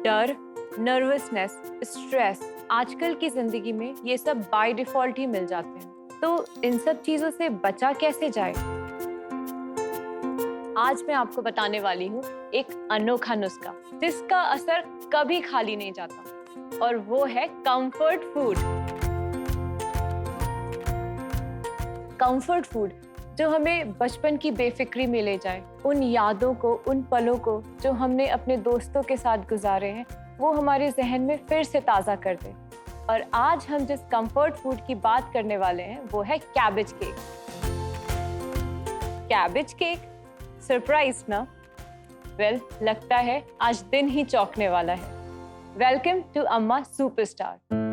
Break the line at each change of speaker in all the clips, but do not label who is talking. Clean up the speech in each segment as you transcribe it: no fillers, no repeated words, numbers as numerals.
डर, nervousness, stress, आजकल की जिंदगी में ये सब बाय डिफॉल्ट ही मिल जाते हैं। तो इन सब चीजों से बचा कैसे जाए? आज मैं आपको बताने वाली हूँ एक अनोखा नुस्खा जिसका असर कभी खाली नहीं जाता, और वो है कंफर्ट फूड। कंफर्ट फूड जो हमें बचपन की बेफिक्री में ले जाए, उन यादों को, उन पलों को जो हमने अपने दोस्तों के साथ गुजारे हैं, वो हमारे जहन में फिर से ताज़ा कर दे। और आज हम जिस कंफर्ट फूड की बात करने वाले हैं वो है cabbage cake. Cabbage cake, surprise ना? वेल, लगता है आज दिन ही चौंकने वाला है। वेलकम टू अम्मा सुपरस्टार।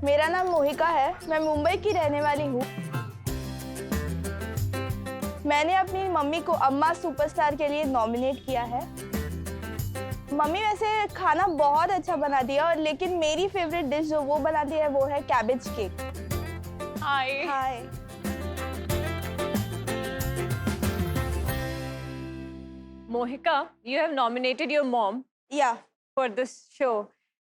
मेरा नाम मोहिका है, मैं मुंबई की रहने वाली हूँ। मैंने अपनी मम्मी को अम्मा सुपरस्टार के लिए नॉमिनेट किया है। मम्मी वैसे खाना बहुत अच्छा बनाती है, और लेकिन मेरी फेवरेट डिश जो वो बनाती है वो है cabbage cake. Hi.
Mohika, you have nominated your mom
या
for this show,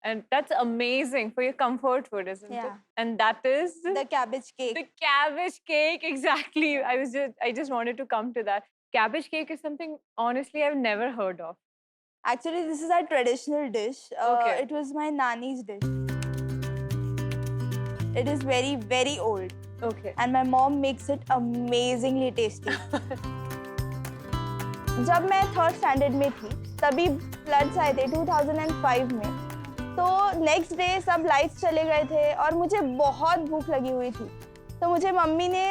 and that's amazing for your comfort food, isn't it?
Yeah.
And that is
the cabbage cake.
the cabbage cake. Exactly. I just wanted to come to that. Cabbage cake is something honestly I've never heard of.
Actually, this is our traditional dish.
Okay.
It was my nani's dish. It is very, very old,
Okay.
and my mom makes it amazingly tasty. जब मैं 3rd standard में थी तभी floods आए थे 2005 में, तो next day सब लाइट्स चले गए थे और मुझे बहुत भूख लगी हुई थी। तो मुझे मम्मी ने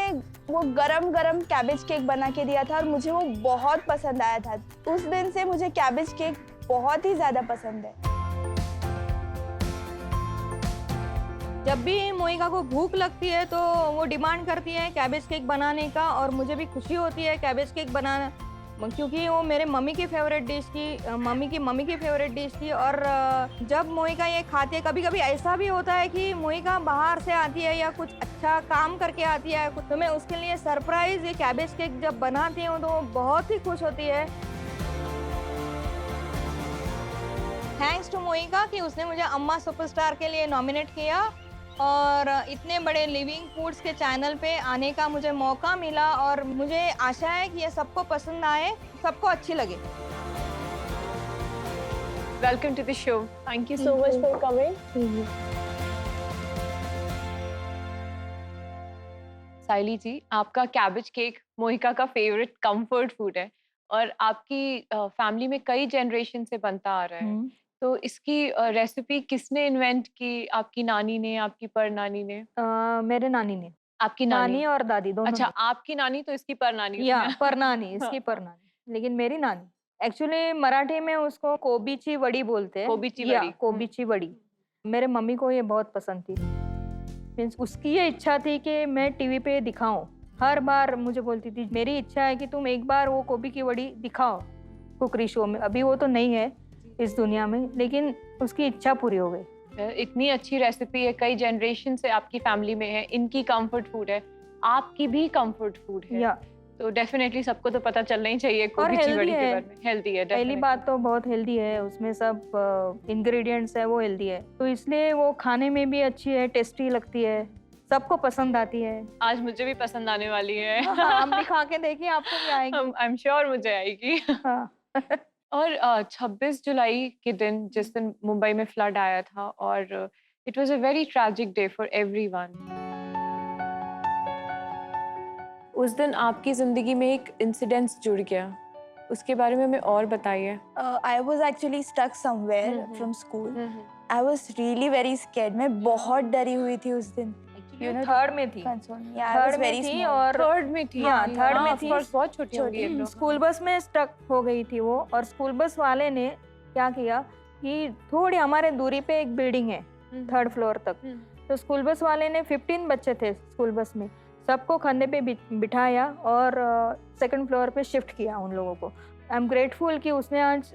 वो गरम गरम कैबेज केक बना के दिया था और मुझे वो बहुत पसंद आया था। उस दिन से मुझे कैबेज केक बहुत ही ज़्यादा पसंद है।
जब भी मोहिका को भूख लगती है तो वो डिमांड करती है कैबेज केक बनाने का, और मुझे भी खुशी होती है कैबेज केक बनाना, क्योंकि वो मेरे मम्मी की फेवरेट डिश थी, मम्मी की फेवरेट डिश थी। और जब मोहिका ये खाती है, कभी कभी ऐसा भी होता है कि मोहिका बाहर से आती है या कुछ अच्छा काम करके आती है, तो मैं उसके लिए सरप्राइज ये कैबेज केक जब बनाती हूँ तो बहुत ही खुश होती है। थैंक्स टू मोहिका कि उसने मुझे अम्मा सुपरस्टार के लिए नॉमिनेट किया, और इतने बड़े लिविंग फूड्स के चैनल पे आने का मुझे मौका मिला, और मुझे आशा है कि ये सबको पसंद आए, सबको अच्छी लगे।
Welcome to the show. Thank you so much for coming. साइली जी, आपका कैबेज केक मोहिका का फेवरेट कंफर्ट फूड है, और आपकी फैमिली में कई जनरेशन से बनता आ रहा है। तो इसकी रेसिपी किसने इन्वेंट की? आपकी नानी ने, आपकी परनानी ने?
मेरे नानी ने।
आपकी नानी
और दादी दोनों।
अच्छा, आपकी नानी तो इसकी परनानी
या
है।
परनानी, इसकी परनानी, लेकिन मेरी नानी। एक्चुअली मराठी में उसको कोबीची वड़ी बोलते हैं।
कोबीची वड़ी।
कोबीची वड़ी। मेरे मम्मी को ये बहुत पसंद थी। मीन्स उसकी ये इच्छा थी कि मैं टीवी पे दिखाऊं। हर बार मुझे बोलती थी मेरी इच्छा है कि तुम एक बार वो कोबी की वड़ी दिखाओ कुकरी शो में। अभी वो तो नहीं है इस दुनिया में, लेकिन उसकी इच्छा पूरी हो गई।
इतनी अच्छी रेसिपी है, कई जनरेशन से आपकी फैमिली में है, इनकी कंफर्ट फूड है, आपकी भी कंफर्ट फूड है। तो डेफिनेटली सबको तो पता चलना ही चाहिए कोबीची वड़ी के बारे में। हेल्दी है,
पहली बात तो बहुत हेल्दी है, उसमें सब इंग्रेडिएंट्स है वो हेल्दी है, तो इसलिए वो खाने में भी अच्छी है, टेस्टी लगती है, सबको पसंद आती है।
आज मुझे भी पसंद आने वाली है।
हम भी खा के देखिए, आपको भी आएगी।
आई एम श्योर मुझे आएगी। और 26 जुलाई के दिन, जिस दिन मुंबई में फ्लड आया था, और it was a very tragic day for everyone. उस दिन आपकी जिंदगी में एक इंसिडेंस जुड़ गया, उसके बारे में हमें और बताइए।
I was actually stuck somewhere from school. I was really very scared. मैं बहुत डरी हुई थी उस दिन।
थर्ड में थी।
थर्ड में थी और
थर्ड में थी।
हाँ, थर्ड में थी।
बहुत छोटी होगी।
स्कूल बस में स्टक हो गई थी वो, और स्कूल बस वाले ने क्या किया कि थोड़ी हमारे दूरी पे एक बिल्डिंग है 3rd फ्लोर तक, तो स्कूल बस वाले ने 15 बच्चे थे स्कूल बस में, सबको कंधे पे बिठाया और सेकंड फ्लोर पे शिफ्ट किया उन लोगों को। आई एम ग्रेटफुल कि उसने आज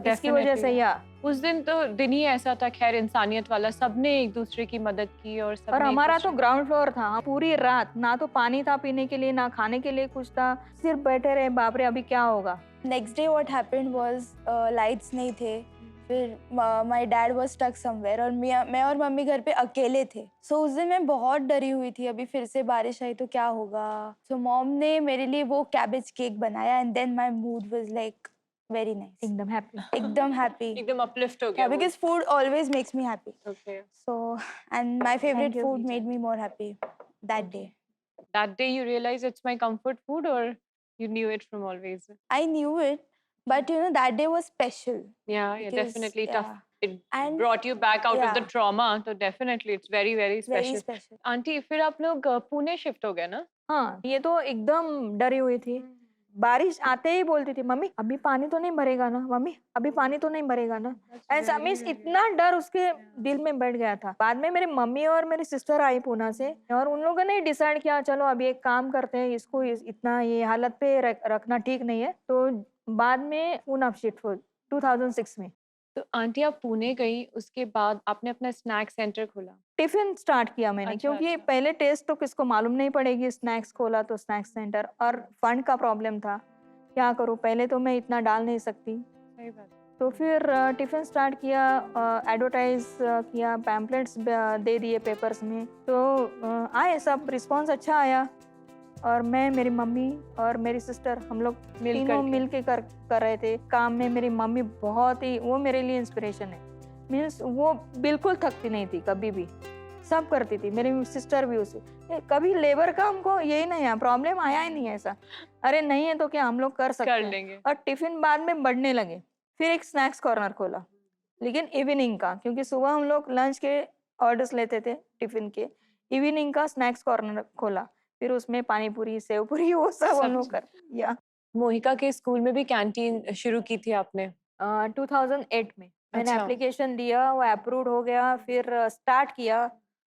इसकी वजह से या
उस दिन तो दिन ही ऐसा था, खैर इंसानियत वाला, सबने एक दूसरे की मदद की और सबने
और
एक
हमारा तो
दूसरे-
ग्राउंड फ्लोर था। पूरी रात ना तो पानी था पीने के लिए, ना खाने के लिए कुछ था, सिर्फ बैठे रहे, बाप रे अभी क्या होगा।
Next day what happened was lights नहीं थे, फिर my dad was stuck somewhere और मैं और मम्मी घर पे अकेले थे। सो उस दिन मैं बहुत डरी हुई थी, अभी फिर से बारिश आई तो क्या होगा। सो मॉम ने मेरे लिए वो कैबेज केक बनाया and then my mood was like very nice,
एकदम हैप्पी।
एकदम हैप्पी,
एकदम अपलिफ्ट हो गया
yeah, because food always makes me happy.
Okay.
So, and my favorite
you,
food
Vijay.
made me more happy that day.
That day you realized it's my comfort food, or you knew it from always?
I knew it, but you know that day was special.
Yeah,
Because,
definitely tough. It
And
brought you back out of the
yeah.
trauma, so definitely it's very, very
very
special.
special.
Aunty फिर आप लोग Pune shift हो गए ना?
हाँ, ये तो एकदम डरी हुई थी। बारिश आते ही बोलती थी, मम्मी अभी पानी तो नहीं भरेगा ना, मम्मी अभी पानी तो नहीं भरेगा ना। ऐसा मीन्स इतना डर उसके दिल में बैठ गया था। बाद में मेरी मम्मी और मेरी सिस्टर आई पूना से और उन लोगों ने डिसाइड किया चलो अभी एक काम करते हैं, इसको इतना ये हालत पे रखना ठीक नहीं है। तो बाद में पूना शिफ्ट हो 2006 में।
तो आंटी आप पुणे गई, उसके बाद आपने अपना स्नैक सेंटर खोला।
टिफिन स्टार्ट किया मैंने,
अच्छा,
क्योंकि
अच्छा।
पहले टेस्ट तो किसको मालूम नहीं पड़ेगी। स्नैक्स खोला तो स्नैक्स सेंटर, और फंड का प्रॉब्लम था, क्या करूँ, पहले तो मैं इतना डाल नहीं सकती।
सही बात।
तो फिर टिफिन स्टार्ट किया, एडवर्टाइज किया, पैम्पलेट्स दे दिए पेपर्स में। तो आए सब, रिस्पॉन्स अच्छा आया। और मैं, मेरी मम्मी और मेरी सिस्टर, हम लोग तीनों मिल के कर रहे थे काम में। मेरी मम्मी बहुत ही, वो मेरे लिए इंस्पिरेशन है। मीन्स वो बिल्कुल थकती नहीं थी कभी भी, सब करती थी। मेरी सिस्टर भी उसे, कभी लेबर का हमको यही नहीं है, प्रॉब्लम आया ही नहीं है ऐसा। अरे नहीं है तो क्या, हम लोग कर सकते हैं।
लेंगे।
और टिफिन बाद में बढ़ने लगे। फिर एक स्नैक्स कॉर्नर खोला, लेकिन इवनिंग का, क्योंकि सुबह हम लोग लंच के ऑर्डर्स लेते थे टिफिन के, इवनिंग का स्नैक्स कॉर्नर खोला। फिर उसमें पानी पूरी, सेव पूरी, वो सब हम लोग कर या।
मोहिका के स्कूल में भी कैंटीन शुरू की थी आपने?
2008 में मैंने
अच्छा।
एप्लीकेशन दिया, वो अप्रूव हो गया। फिर स्टार्ट किया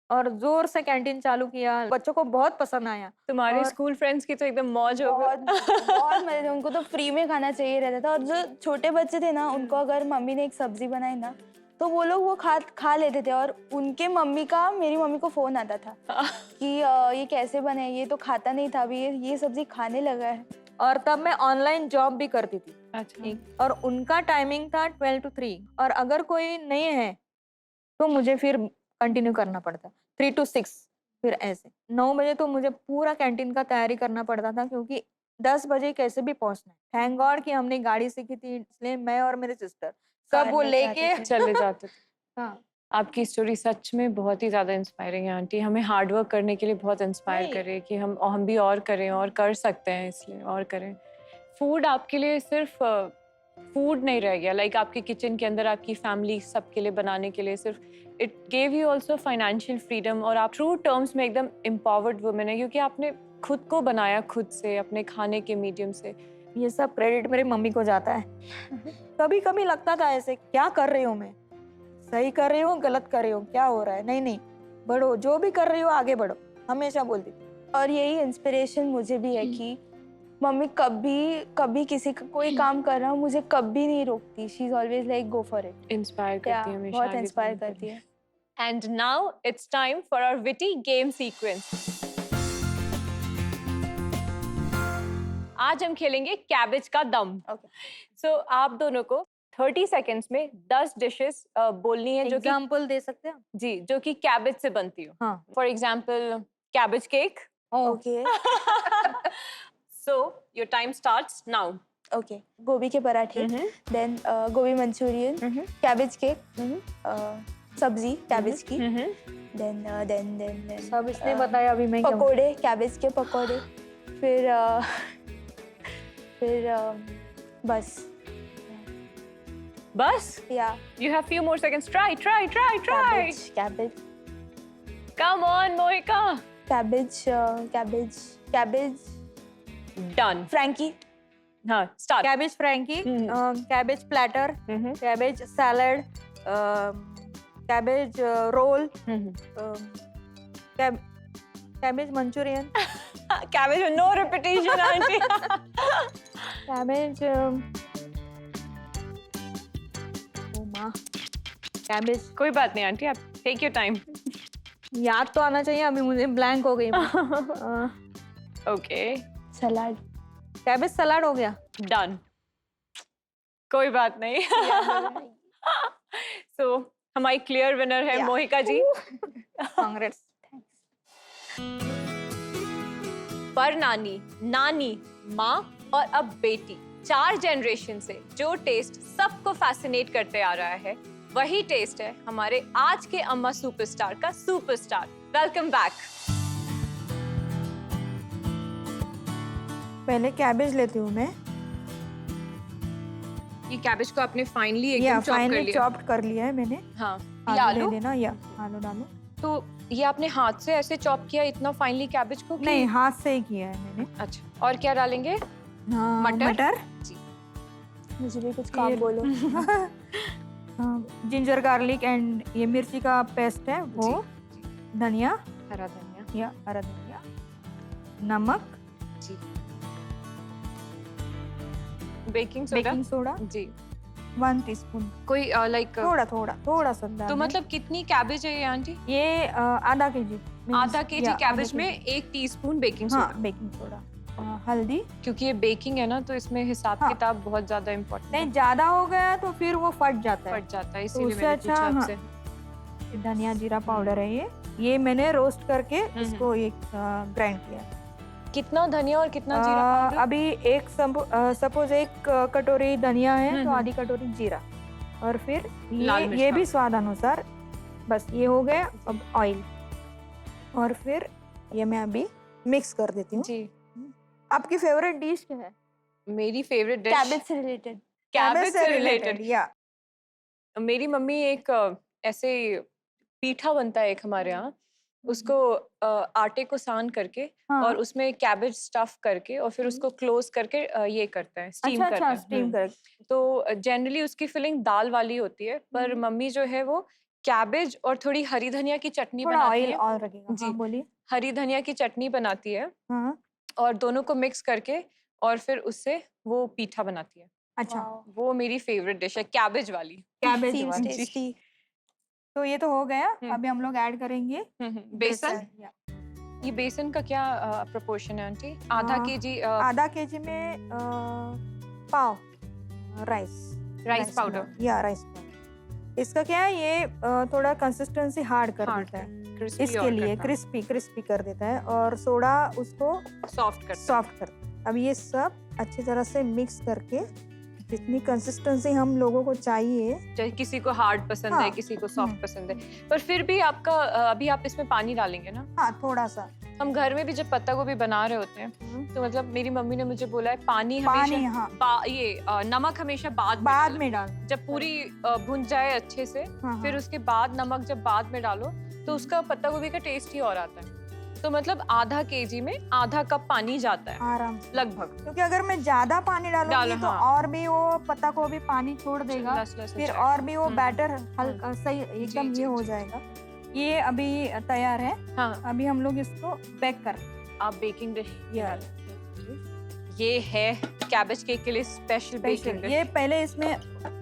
और जोर से कैंटीन चालू किया। बच्चों को बहुत पसंद आया।
तुम्हारे
और-
स्कूल फ्रेंड्स की तो एकदम मौज हो
बहुत
गई।
बहुत मजे थे, उनको तो फ्री में खाना चाहिए रहता था। और जो छोटे बच्चे थे ना, उनको अगर मम्मी ने एक सब्जी बनाई ना, तो वो लोग वो खा लेते थे। और उनके मम्मी का मेरी मम्मी को फोन आता था कि ये कैसे बने, ये तो खाता नहीं था, अभी ये सब्जी खाने लगा है।
और तब मैं ऑनलाइन जॉब भी करती थी।
अच्छा।
और उनका टाइमिंग था 12 to 3, और अगर कोई नहीं है तो मुझे फिर कंटिन्यू करना पड़ता 3 to 6। फिर ऐसे 9 बजे तो मुझे पूरा कैंटीन का तैयारी करना पड़ता था, क्योंकि 10 बजे कैसे भी पहुंचना है। थैंक गॉड कि हमने गाड़ी सीखी थी, इसलिए मैं और मेरे सिस्टर सब वो
कार लेके
लेके
आते थे।
चले जाते थे।
हाँ।
आपकी स्टोरी सच में बहुत ही ज़्यादा इंस्पायरिंग है आंटी। हमें हार्ड वर्क करने के लिए बहुत इंस्पायर
नहीं।
करे कि हम भी और करें और कर सकते हैं, इसलिए और करें। फूड आपके लिए सिर्फ फूड नहीं रह गया, लाइक आपके किचन के अंदर आपकी फैमिली सबके लिए बनाने के लिए सिर्फ, it gave you also financial freedom. और आप ट्रू टर्म्स में एकदम एम्पावर्ड वुमेन है, क्योंकि आपने खुद को बनाया, खुद से, अपने खाने के मीडियम से।
ये सब क्रेडिट मेरी मम्मी को जाता है। कभी कभी लगता था ऐसे, क्या कर रही हूँ मैं, सही कर रही हूँ, गलत कर रही हूँ, क्या हो रहा है। नहीं, बढ़ो, जो भी कर रही हो आगे बढ़ो, हमेशा बोलती थी।
और यही इंस्पिरेशन मुझे भी है कि मम्मी कभी किसी का कोई काम कर रहा हूँ, मुझे कभी नहीं रोकती। She is always like go for it.
Inspire करती है हमेशा,
बहुत
आगे
इंस्पायर
बढ़ने के
करती
लिए।
है।
And now it's time for our witty game sequence. आज हम खेलेंगे कैबेज का दम।
Okay.
So आप दोनों को 30 seconds में 10 डिशेस बोलनी है जो कि,
एग्जाम्पल दे सकते हैं?
जी, जो कि कैबेज से बनती हो।
हाँ।
For example cabbage cake.
Okay
So your time starts now.
Okay, गोभी के पराठे, देन गोभी मंचूरियन, कैबेज केक, सब्जी कैबेज की, देन
सब इसने बताया, अभी मैं क्या
पकोड़े, कैबेज के पकोड़े, फिर बस
बस?
या
You have few more seconds. Try.
Cabbage
Come on, Mohika.
Cabbage
Done.
Frankie,
हाँ, start.
Cabbage frankie, cabbage platter, cabbage salad, cabbage roll,
hmm.
Cabbage manchurian,
cabbage, no repetition aunty.
Cabbage oh माँ, कैबेज
कोई बात नहीं आंटी, आप take your time.
याद तो आना चाहिए, अभी मुझे ब्लैंक हो गई मैं।
ओके,
सलाद।
कैबेज सलाद हो गया।
डन, कोई बात नहीं। सो हमारी क्लियर विनर है
Yeah.
मोहिका जी।
कांग्रेस।
पर नानी, नानी, माँ और अब बेटी, 4 जनरेशन से जो टेस्ट सबको फैसिनेट करते आ रहा है, वही टेस्ट है हमारे आज के अम्मा सुपरस्टार का सुपरस्टार। Welcome back.
पहले कैबेज लेती हूँ मैं।
ये कैबेज को आपने फाइनली
या
एकदम चॉप कर
फाइनली
लिया।
चॉप्ड कर लिया है मैंने।
हाँ, ये
आलू ले
आलू,
लेना, या आलू डालो।
तो ये आपने हाथ से ऐसे चॉप किया इतना फाइनली कैबेज को कि-
नहीं, हाथ से ही किया है मैंने।
अच्छा, और क्या डालेंगे?
हाँ,
मटर?
मटर।
जी।
मुझे भी कुछ काम
ये-
बोलो।
जिंजर गार्लिक एंड ये मिर्ची का पेस्ट है वो, धनिया
हरा धनिया
या हरा धनिया, नमक,
जी, बेकिंग सोडा
बेकिंग सोडा
जी,
1 टीस्पून,
कोई लाइक
थोड़ा सा डालना
तो
है।
मतलब कितनी कैबेज है ये आंटी?
ये आधा केजी,
आधा केजी कैबेज में 1 टीस्पून बेकिंग
हाँ
सोडा।
बेकिंग सोडा, हल्दी।
क्योंकि ये बेकिंग है ना, तो इसमें हिसाब
हाँ।
किताब बहुत ज्यादा इम्पोर्टेंट
नहीं, ज्यादा हो गया तो फिर वो फट जाता है।
पड़ जाता है, इसीलिए
उससे
मैंने
अच्छा,
पूछा
हाँ।
आपसे।
धनिया जीरा पाउडर है ये मैंने रोस्ट करके इसको ये ग्राइंड किया।
कितना धनिया और कितना जीरा पाउडर?
अभी एक सपोज एक कटोरी धनिया है तो
हम्म।
आधी कटोरी जीरा, और फिर
लाल मिर्च
ये भी
पाउडर।
स्वाद अनुसार। बस ये हो गया। अब ऑयल, और फिर ये मैं अभी मिक्स कर देती हूँ।
जी,
आपकी फेवरेट डिश क्या है?
मेरी फेवरेट डिश
कैबेज से रिलेटेड।
कैबेज से रिलेटेड।
या
मेरी मम्मी एक ऐसे पीठा बनता है एक हमारे यहाँ, उसको आटे को सान करके
हाँ।
और उसमें कैबेज स्टफ करके और फिर उसको क्लोज करके ये करते हैं, स्टीम
अच्छा
करते
अच्छा,
हैं।
स्टीम कर।
तो जनरली उसकी फिलिंग दाल वाली होती है, पर मम्मी जो है वो कैबेज और थोड़ी हरी धनिया की चटनी
थोड़ा
बनाती
ऑयल
है।
और लगेगा।
जी।
हाँ, बोलिए।
हरी धनिया की चटनी बनाती है
हाँ,
और दोनों को मिक्स करके और फिर उससे वो पीठा बनाती है।
अच्छा,
वो मेरी फेवरेट डिश है, कैबेज वाली।
कैबेज
Seems
वाली।
tasty।
तो ये तो हो गया।
हम्म।
अभी हम लोग ऐड करेंगे
बेसन।
या।
ये बेसन का क्या प्रोपोर्शन है आंटी? आधा केजी
आधा केजी में पाव राइस
राइस पाउडर,
या राइस पाउडर। इसका क्या है, ये थोड़ा कंसिस्टेंसी हार्ड कर देता है, इसके लिए क्रिस्पी कर देता है, और सोडा उसको
सॉफ्ट
कर। अब ये सब अच्छी तरह से मिक्स करके जितनी कंसिस्टेंसी हम लोगों को चाहिए।
चाहे किसी को हार्ड पसंद है,
हाँ।
किसी को सॉफ्ट पसंद है, पर फिर भी आपका अभी आप इसमें पानी डालेंगे ना?
हाँ, थोड़ा सा।
हम घर में भी जब पत्ता गोभी बना रहे होते हैं तो मतलब मेरी मम्मी ने मुझे बोला है पानी
पानी,
हमेशा
हाँ,
ये नमक हमेशा बाद
बाद
डालो।
में डाल।
जब पूरी भुन जाए अच्छे से,
हाँ,
फिर
हाँ।
उसके बाद नमक जब बाद में डालो तो उसका पत्ता गोभी का टेस्ट ही और आता है। तो मतलब आधा केजी में आधा कप पानी जाता है
आराम से,
लगभग।
क्योंकि अगर मैं ज्यादा पानी डालूंगी
डालो,
तो
हाँ।
और भी वो पत्ता को भी पानी छोड़ देगा,
लस
फिर
हो
और भी वो
हम्म।
बैटर हल्का सही एकदम
जी,
ये हो
जी।
जाएगा। ये अभी तैयार है।
हाँ,
अभी हम लोग इसको बेक कर।
आप बेकिंग डिश
या
ये है कैबेज केक के लिए स्पेशल बेकिंग डिश।
ये पहले इसमें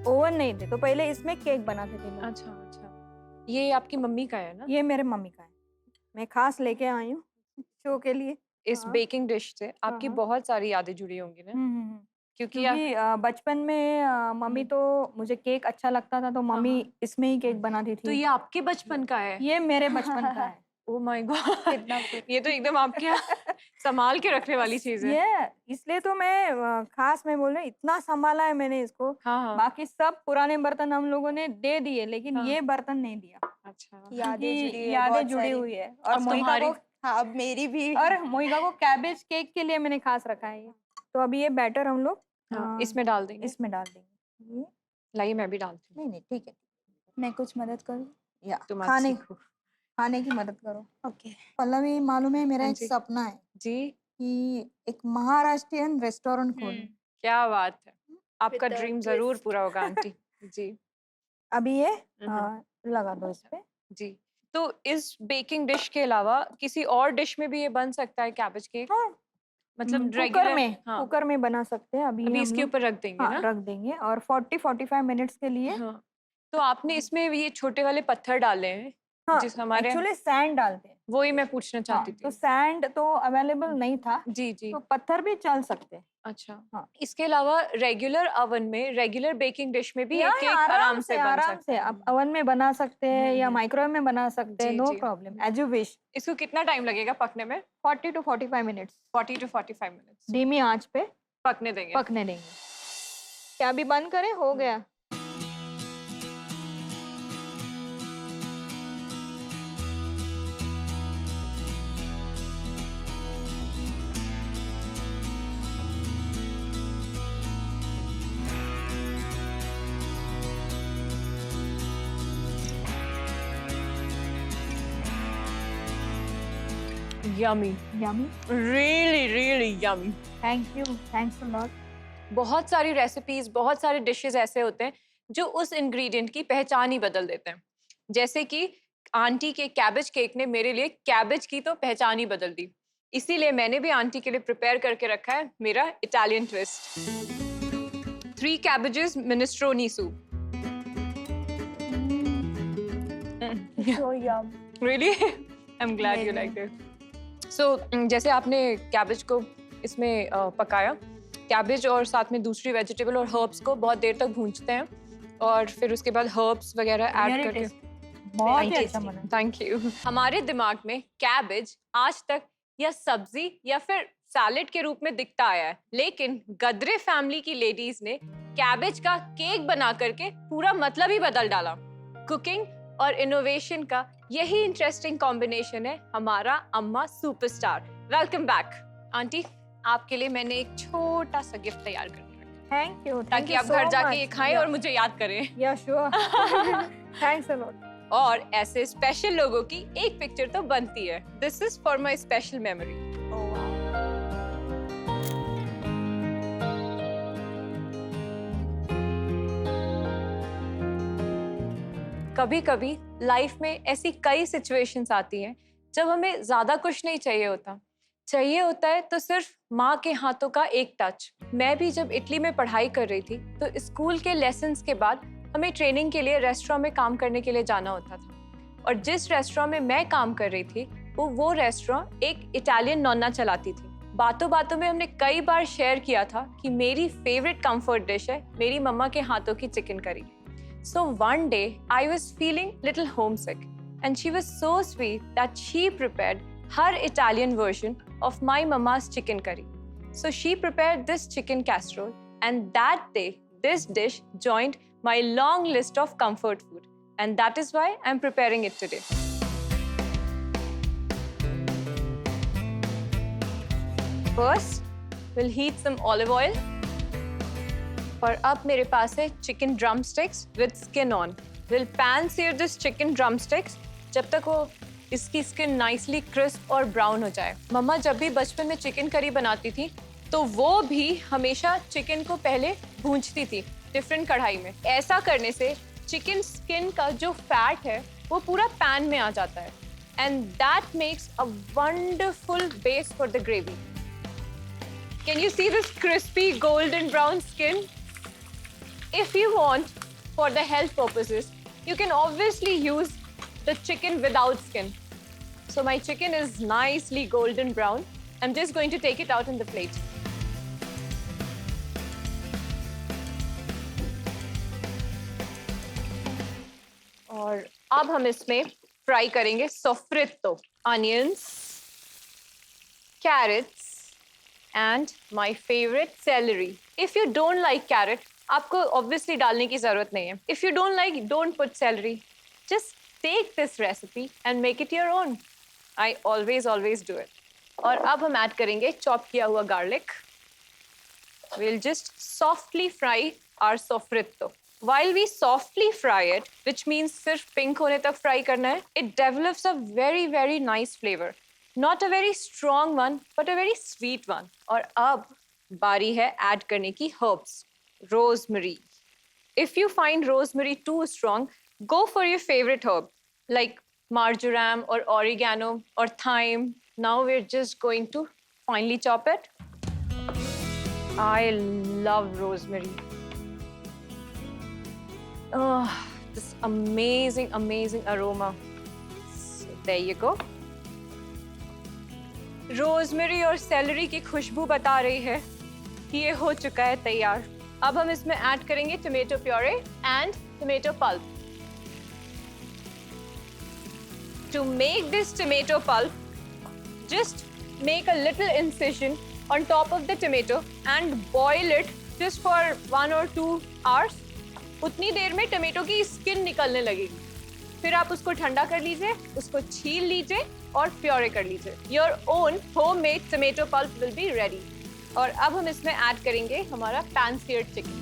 ओवन नहीं थे, तो पहले इसमें केक बनाते थे लोग।
अच्छा, ये आपकी मम्मी का है ना?
ये मेरे मम्मी का है, मैं खास लेके आई हूँ शो के लिए।
इस
हाँ।
बेकिंग डिश से आपकी
हाँ।
बहुत सारी यादें जुड़ी होंगी ना? क्योंकि
क्योंकि बचपन में मम्मी तो मुझे केक अच्छा लगता था, तो मम्मी
हाँ।
इसमें ही केक बनाती
तो
थी।
ये आपके बचपन का है?
ये मेरे बचपन का है।
ओह माय गॉड,
कितना
ये तो एकदम आपके यहाँ संभाल के रखने वाली चीज है।
ये इसलिए तो मैं खास मैं बोल रही हूँ, इतना संभाला है मैंने इसको।
हाँ हाँ,
बाकी सब पुराने बर्तन हम लोगों ने दे दिए, लेकिन
हाँ।
ये बर्तन नहीं दिया,
अच्छा।
यादें जुड़ी
क्योंकि
है
यादें
बहुत
जुड़ी
सारी।
हुई है। और
अब
मोहिका
तुम्हारी-
को
हाँ, अब मेरी भी।
और मोहिका को कैबेज केक के लिए मैंने खास रखा है ये। तो अभी ये बैटर हम लोग
हाँ, इसमें डाल देंगे।
इसमें डाल देंगे। ये
लाइए मैं भी डालती हूँ।
नहीं ठीक है,
मैं कुछ मदद करूँ?
या
तुम आज
खाने
सीखो।
खाने की मदद करो।
ओके।
पल्लवी, मालूम है मेरा
हाँ
एक
जी।
सपना है
जी,
कि एक महाराष्ट्रियन रेस्टोरेंट खोलूं।
क्या बात है, आपका
With a
ड्रीम जरूर
twist.
पूरा होगा आंटी। जी,
अभी ये लगा दो इस पे।
जी। तो इस बेकिंग डिश के अलावा किसी और डिश में भी ये बन सकता है कैबेज केक?
हाँ,
मतलब
कुकर
रेगुलर?
में
हाँ,
कुकर में बना सकते हैं। अभी
अभी
हम
इसके
लोग
ऊपर रख देंगे ना?
रख देंगे और 40-45 मिनट्स के लिए।
हाँ। तो आपने इसमें ये छोटे वाले पत्थर डाले हैं,
हाँ,
जिस हमारे
एक्चुअली सैंड डालते हैं।
वही मैं पूछना चाहती
तो
थी।
सैंड तो अवेलेबल नहीं था,
जी, जी।
तो पत्थर भी चल सकते हैं।
अच्छा।
हाँ।
इसके अलावा रेगुलर ओवन में, रेगुलर बेकिंग डिश में भी ये केक आराम से बन
आराम
सकता
से
है।
आप ओवन में बना सकते हैं या
हम्म।
माइक्रोवेव में बना सकते हैं,
जी,
नो
जी।
Problem, as you wish.
इसको कितना टाइम लगेगा पकने में?
40 टू 45 मिनट्स
40 to 45 मिनट्स
धीमी आंच पे
पकने देंगे।
पकने देंगे। क्या अभी बंद करें? हो गया।
Yummy,
yummy.
Really really yummy.
Thank you, thanks a lot.
बहुत सारी रेसिपीज, बहुत सारे डिशेस ऐसे होते हैं जो उस इंग्रेडिएंट की पहचान ही बदल देते हैं। जैसे कि आंटी के कैबेज केक ने मेरे लिए कैबेज की तो पहचान ही बदल दी। इसीलिए मैंने भी आंटी के लिए प्रिपेयर करके रखा है मेरा Italian twist. 3 cabbages minestrone soup.
So yum.
Really? I'm glad you liked it. So जैसे आपने कैबेज को इसमें पकाया, कैबेज और साथ में दूसरी वेजिटेबल और हर्ब्स को बहुत देर तक भूंजते हैं और फिर उसके बाद हर्ब्स वगैरह ऐड करके
बहुत ही अच्छा बना।
Thank you. हमारे दिमाग में कैबेज आज तक या सब्जी या फिर सैलेड के रूप में दिखता आया है, लेकिन गदरे फैमिली की लेडीज ने कैबेज का केक बना करके पूरा मतलब ही बदल डाला। कुकिंग और इनोवेशन का यही इंटरेस्टिंग कॉम्बिनेशन है हमारा अम्मा सुपरस्टार। Welcome back aunty. आपके लिए मैंने एक छोटा सा गिफ्ट तैयार कर रखा है
थैंक यू,
ताकि आप घर जाके ये खाएं और मुझे याद करें।
या श्योर। Thanks a lot.
और ऐसे स्पेशल लोगों की एक पिक्चर तो बनती है। This is for my special memory. कभी कभी लाइफ में ऐसी कई सिचुएशंस आती हैं जब हमें ज्यादा कुछ नहीं चाहिए होता, चाहिए होता है तो सिर्फ माँ के हाथों का एक टच। मैं भी जब इटली में पढ़ाई कर रही थी तो स्कूल के लेसन्स के बाद हमें ट्रेनिंग के लिए रेस्टोरेंट में काम करने के लिए जाना होता था। और जिस रेस्टोरेंट में मैं काम कर रही थी वो रेस्टोरेंट एक इटालियन नॉना चलाती थी। बातों बातों में हमने कई बार शेयर किया था कि मेरी फेवरेट कंफर्ट डिश है मेरी मम्मा के हाथों की chicken curry. So one day I was feeling little homesick and she was so sweet that she prepared her Italian version of my mama's chicken curry. So she prepared this chicken casserole and that day this dish joined my long list of comfort food and that is why I'm preparing it today. First we'll heat some olive oil. और अब मेरे पास है chicken drumsticks with skin on. Will pan sear this chicken drumsticks जब तक वो इसकी skin nicely crisp और ब्राउन हो जाए। मम्मा जब भी बचपन में चिकन करी बनाती थी तो वो भी हमेशा चिकन को पहले भूंजती थी डिफरेंट कढ़ाई में। ऐसा करने से चिकन स्किन का जो फैट है वो पूरा पैन में आ जाता है and that makes a wonderful base for the gravy. Can you see this crispy golden brown skin? If you want, for the health purposes, you can obviously use the chicken without skin. So my chicken is nicely golden brown. I'm just going to take it out in the plate. और अब हम इसमें fry करेंगे सोफ्रितो, onions, carrots, and my favorite celery. If you don't like carrot, आपको obviously डालने की जरूरत नहीं है। If you don't like, don't put celery. Just take this recipe and make it your own. I always do it. और अब हम add करेंगे चॉप किया हुआ garlic. We'll just softly fry our sofritto. While we softly fry it, which means सिर्फ pink होने तक fry करना है, it develops a very nice flavor. Not a very strong one, but a very sweet one. और अब बारी है add करने की herbs. Rosemary, If you find rosemary too strong, go for your favorite herb like marjoram or oregano or thyme. Now we're just going to finely chop it. I love rosemary. Oh, this amazing, amazing aroma. So there you go. Rosemary और salary की खुशबू बता रही है कि ये हो चुका है तैयार। अब हम इसमें ऐड करेंगे tomato puree and tomato pulp. To make this tomato pulp, just make a little incision on top of the tomato and boil it just for 1 or 2 hours. उतनी देर में टोमेटो की स्किन निकलने लगेगी। फिर आप उसको ठंडा कर लीजिए, उसको छील लीजिए और प्योरे कर लीजिए। Your own homemade tomato pulp will be ready. और अब हम इसमें ऐड करेंगे हमारा pan seared chicken।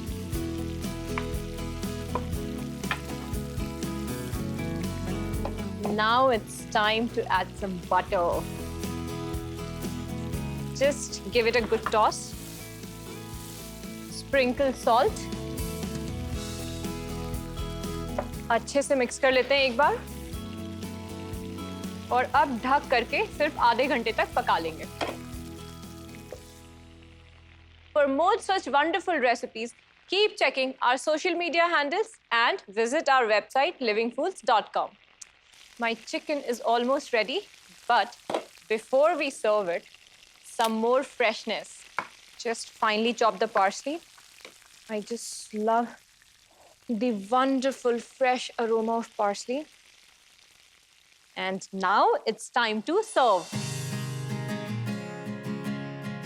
Now it's time to add some butter. Just give it a good toss. Sprinkle salt. अच्छे से मिक्स कर लेते हैं एक बार। और अब ढक करके सिर्फ आधे घंटे तक पका लेंगे। For more such wonderful recipes, keep checking our social media handles and visit our website livingfoods.com. My chicken is almost ready, but before we serve it, some more freshness. Just finely chop the parsley. I just love the wonderful fresh aroma of parsley. And now it's time to serve.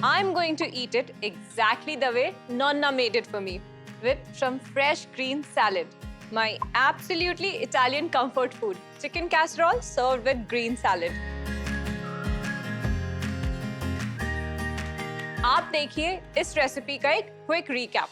I'm going to eat it exactly the way Nonna made it for me, with some fresh green salad. My absolutely Italian comfort food, chicken casserole served with green salad. आप देखिए इस recipe का एक quick recap.